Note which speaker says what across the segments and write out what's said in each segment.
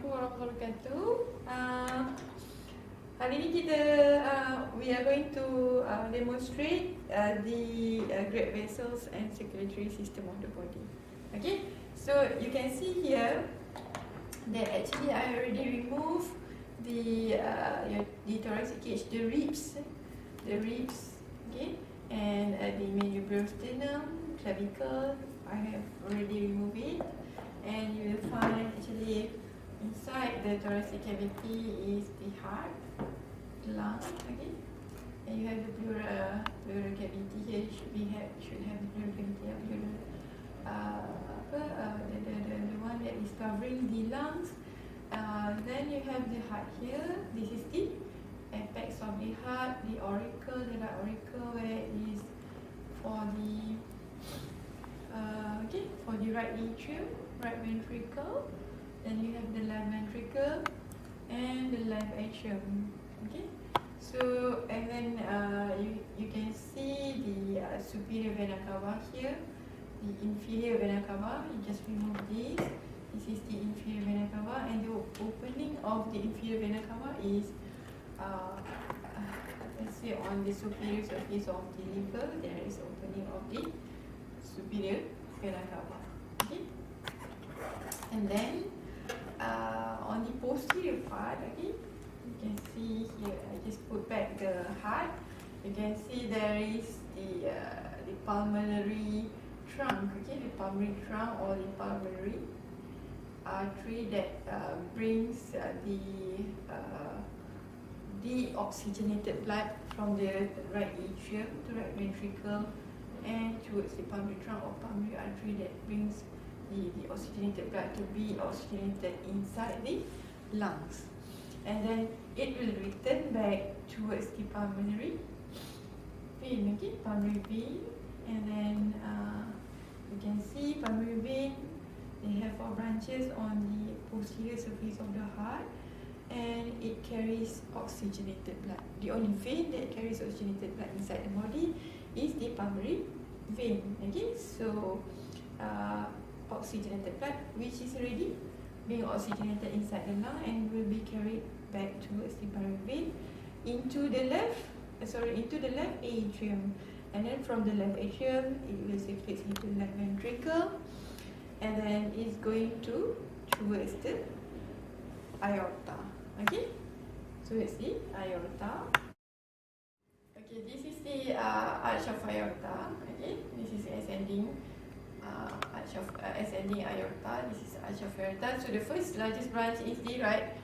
Speaker 1: Assalamualaikum warahmatullahi wabarakatuh. Hari ini kita we are going to demonstrate the great vessels and circulatory system of the body. Okay, so you can see here that actually I already removed the thoracic cage, the ribs, okay, and the mediastinum, clavicle. I have already removed it, and you will find actually inside the thoracic cavity is the heart, the lung, okay, and you have the pleural cavity here. Should have the pleural cavity, the one that is covering the lungs. Then you have the heart here. This is the apex of the heart, the auricle, the right auricle, where it is for the for the right atrium, right ventricle. Then you have the left ventricle and the left atrium. Okay, so and then you can see the superior vena cava here, the inferior vena cava. You just remove this. This is the inferior vena cava, and the opening of the inferior vena cava is let's say on the superior surface of the liver. There is opening of the superior vena cava. Okay, and then on the posterior part, okay, you can see here. I just put back the heart. You can see there is the pulmonary trunk, okay, the pulmonary trunk or the pulmonary artery that brings the deoxygenated blood from the right atrium to right ventricle and towards the pulmonary trunk or pulmonary artery that brings the oxygenated blood to be oxygenated inside the lungs, and then it will return back towards the pulmonary vein, okay, pulmonary vein, and then you can see pulmonary vein. They have 4 branches on the posterior surface of the heart, and it carries oxygenated blood. The only vein that carries oxygenated blood inside the body is the pulmonary vein. Okay, so oxygenated blood which is already being oxygenated inside the lung and will be carried back towards the pulmonary vein into the left atrium, and then from the left atrium it will circulate into the left ventricle, and then it's going towards the aorta. Okay, so it's the aorta. Okay, this is the arch of aorta. Okay, this is ascending ascending aorta. This is arch of aorta. So the first largest branch is the right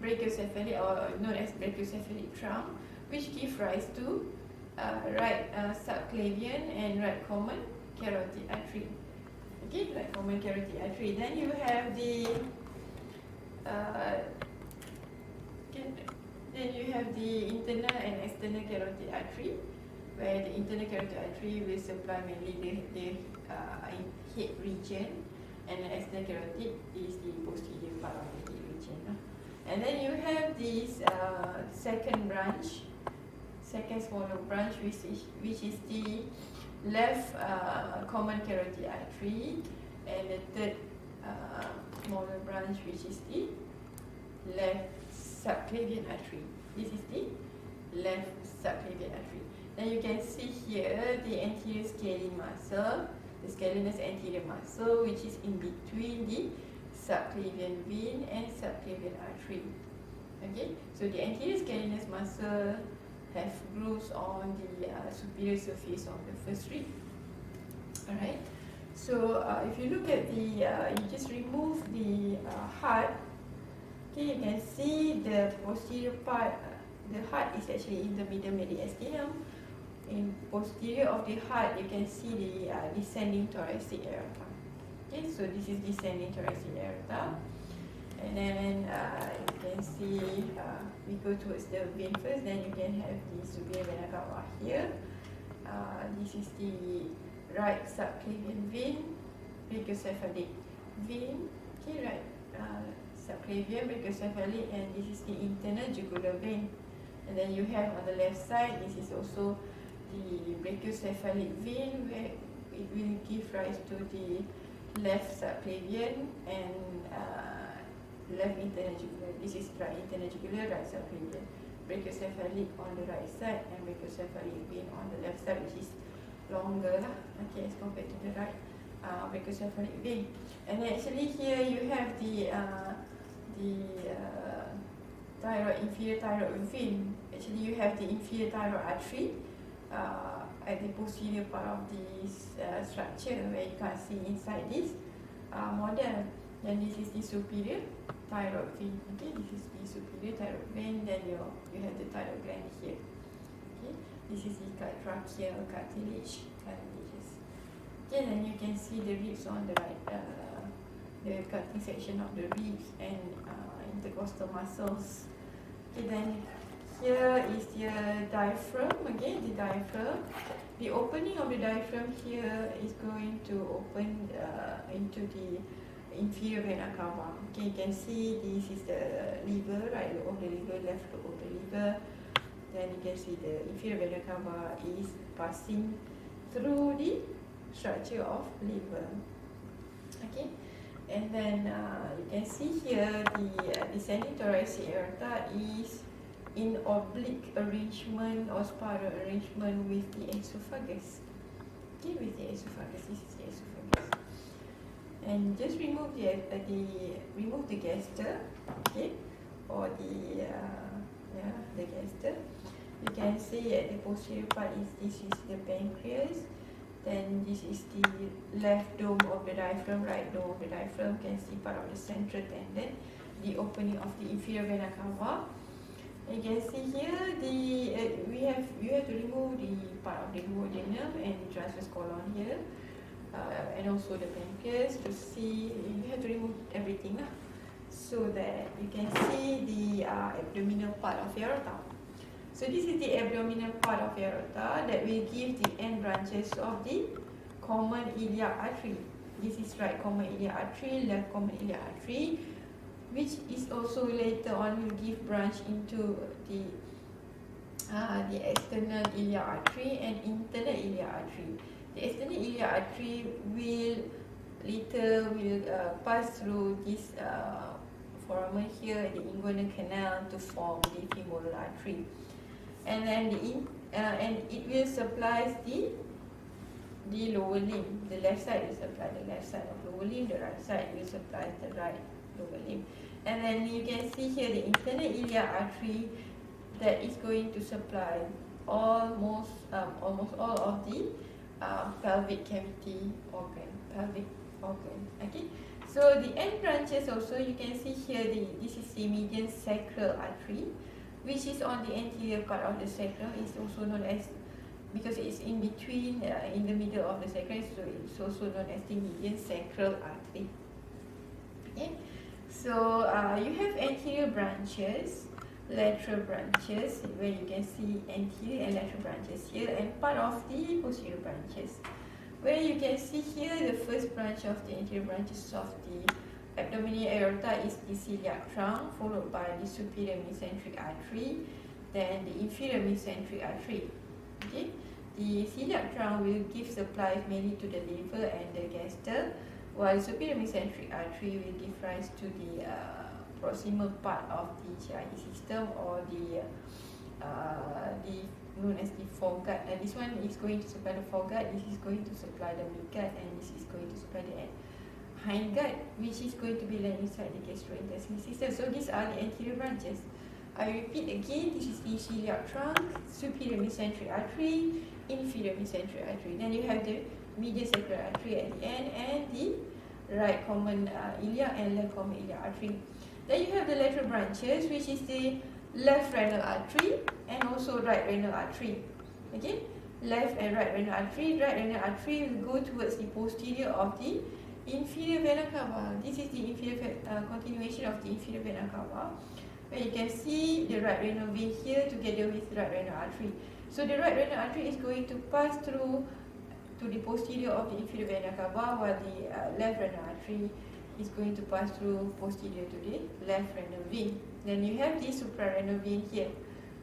Speaker 1: brachiocephalic, or known as brachiocephalic trunk, which give rise to right subclavian and right common carotid artery. Okay, right common carotid artery. Then you have the internal and external carotid artery, where the internal carotid artery will supply mainly the head region, and the external carotid is the posterior part of the head region. And then you have this second smaller branch, which is the left common carotid artery, and the third smaller branch, which is the left subclavian artery. This is the left subclavian artery. Then you can see here the anterior scalene muscle, the scalenus anterior muscle, which is in between the subclavian vein and subclavian artery. Okay, so the anterior scalenus muscle have grooves on the superior surface of the first rib. Alright, so if you look at the, you just remove the heart. Okay, you can see the posterior part. The heart is actually in the middle mediastinum. In posterior of the heart, you can see the descending thoracic aorta. Okay, so this is descending thoracic aorta, and then you can see we go towards the vein first. Then you can have the superior vena cava here. This is the right subclavian vein, brachiocephalic vein. Okay, right subclavian, brachiocephalic, and this is the internal jugular vein. And then you have on the left side, this is also the brachiocephalic vein, where it will give rise to the left subclavian and left internal jugular. This is right internal jugular, right subclavian. Brachiocephalic on the right side and brachiocephalic vein on the left side, which is longer lah, okay, as compared to the right brachiocephalic vein. And actually here you have the thyroid, inferior thyroid vein. Actually you have the inferior thyroid artery at the posterior part of this structure, where you can't see inside this model. Then this is the superior thyroid vein. Okay, this is the superior thyroid vein. Then you have the thyroid gland here. Okay, this is the tracheal cartilages. Okay, then you can see the ribs on the right, the cutting section of the ribs and intercostal muscles. Okay, then here is the diaphragm. Again, the diaphragm. The opening of the diaphragm here is going to open into the inferior vena cava. Okay, you can see this is the liver, right lobe of the liver, left lobe of the liver. Then you can see the inferior vena cava is passing through the structure of liver. Okay, and then you can see here the descending thoracic aorta is in oblique arrangement or spiral arrangement with the esophagus. Okay, with the esophagus, this is the esophagus. And just remove the gaster, okay, or the gaster. You can see at the posterior part this is the pancreas. Then this is the left dome of the diaphragm, right dome of the diaphragm. You can see part of the central tendon, the opening of the inferior vena cava. You can see here you have to remove the part of the duodenum and the transverse colon here, and also the pancreas to see. You have to remove everything so that you can see the abdominal part of the aorta. So this is the abdominal part of the aorta that will give the end branches of the common iliac artery. This is right common iliac artery, left common iliac artery, which is also later on will give branch into the external iliac artery and internal iliac artery. The external iliac artery will later pass through this foramen here, the inguinal canal, to form the femoral artery. And then and it will supply the lower limb. The left side will supply the left side of lower limb. The right side will supply the right lower limb. And then you can see here the internal iliac artery that is going to supply almost all of the pelvic cavity organ. Okay. So the end branches also, you can see here this is the median sacral artery, which is on the anterior part of the sacrum. Is also known as, because it's in between, in the middle of the sacrum, so it's also known as the median sacral artery. Okay, so you have anterior branches, lateral branches, where you can see anterior and lateral branches here, and part of the posterior branches, where you can see here the first branch of the anterior branches of the abdominal aorta is the celiac trunk, followed by the superior mesenteric artery, then the inferior mesenteric artery. Okay, the celiac trunk will give supply mainly to the liver and the gaster, while the superior mesenteric artery will give rise to the proximal part of the GI system, or the known as the foregut. This one is going to supply the foregut, this is going to supply the midgut, and this is going to supply the hindgut, which is going to be lying inside the gastrointestinal system. So these are the anterior branches. I repeat again, this is the celiac trunk, superior mesenteric artery, inferior mesenteric artery. Then you have the medial sacral artery at the end, and the right common iliac and left common iliac artery. Then you have the lateral branches, which is the left renal artery and also right renal artery. Okay, left and right renal artery. Right renal artery will go towards the posterior of the inferior vena cava. This is the inferior continuation of the inferior vena cava, where you can see the right renal vein here together with the right renal artery. So the right renal artery is going to pass through to the posterior of the inferior vena cava, while the left renal artery is going to pass through posterior to the left renal vein. Then you have the suprarenal vein here.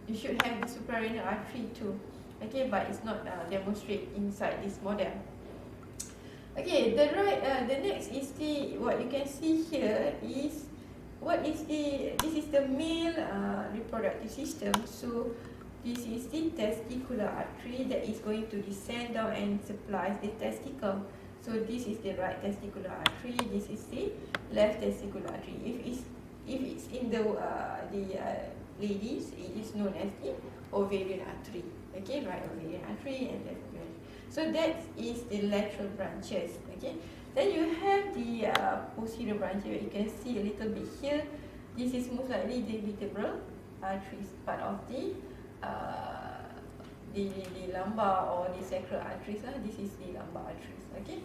Speaker 1: You should have the suprarenal artery too. Okay, but it's not demonstrated inside this model. Okay, the next is what you can see here is this is the male reproductive system. So this is the testicular artery that is going to descend down and supplies the testicle. So this is the right testicular artery. This is the left testicular artery. If it's in the ladies, it is known as the ovarian artery. Okay, right ovarian artery and left ovarian artery. So that is the lateral branches. Okay, then you have the posterior branches. You can see a little bit here. This is most likely the vertebral arteries, part of the lumbar or the sacral arteries. This is the lumbar arteries. Okay.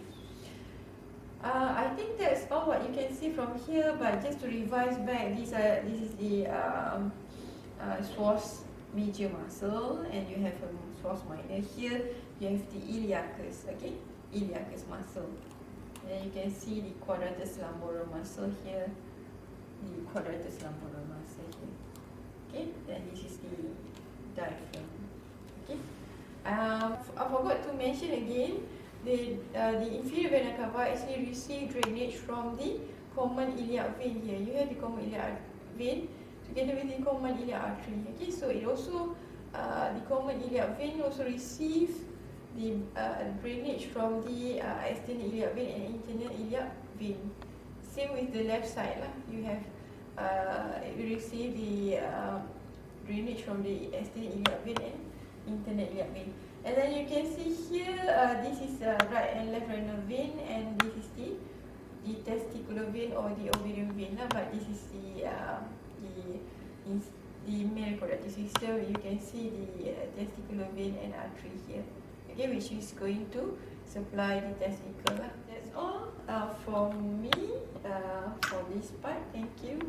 Speaker 1: I think that's all what you can see from here. But just to revise back, this is the psoas major muscle, and you have a psoas minor here. You have the iliacus. Okay, iliacus muscle. And you can see the quadratus lumborum muscle here. The quadratus lumborum muscle here. Okay, then this is the diaphragm. Okay, I forgot to mention again, the inferior vena cava actually receive drainage from the common iliac vein here. You have the common iliac vein together with the common iliac artery. Okay, so it also the common iliac vein also receives the drainage from the external iliac vein and internal iliac vein. Same with the left side lah. You have you receive the drainage from the external iliac vein and internal iliac vein. And then you can see here, this is right and left renal vein, and this is the testicular vein or the ovarian vein lah. But this is the male reproductive system. You can see the testicular vein and artery here. Okay, which is going to supply the testicle lah. That's all from me for this part. Thank you.